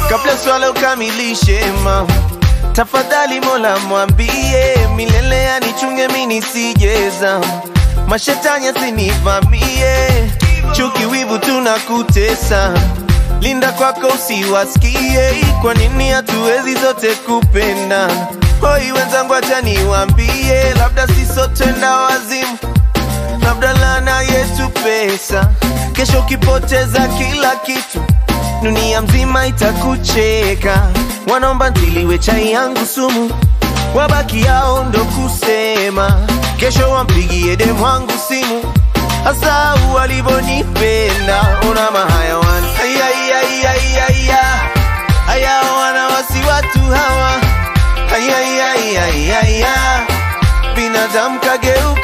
kabla swala ukamilishe mama, tafadhali Mola mwambie milele anichunge mimi nisijeza, mashetani asinivamie, chuki wivu tunakutesa, linda kwako usiwasikie, kwa nini hatuwezi zote kupenda? Hoi wenzangu acha niwaambie, labda sisi sote enda wazimu, labda laana yetu pesa, kesho ukipoteza kila kitu dunia mzima itakucheka. Wanaomba ntiliwe chai yangu sumu, wabaki yao ndo kusema, kesho wampigie demu wangu simu, hasa walivonipenda. Ona mahayawan haya wanawasi watu hawa, binadamu kageuka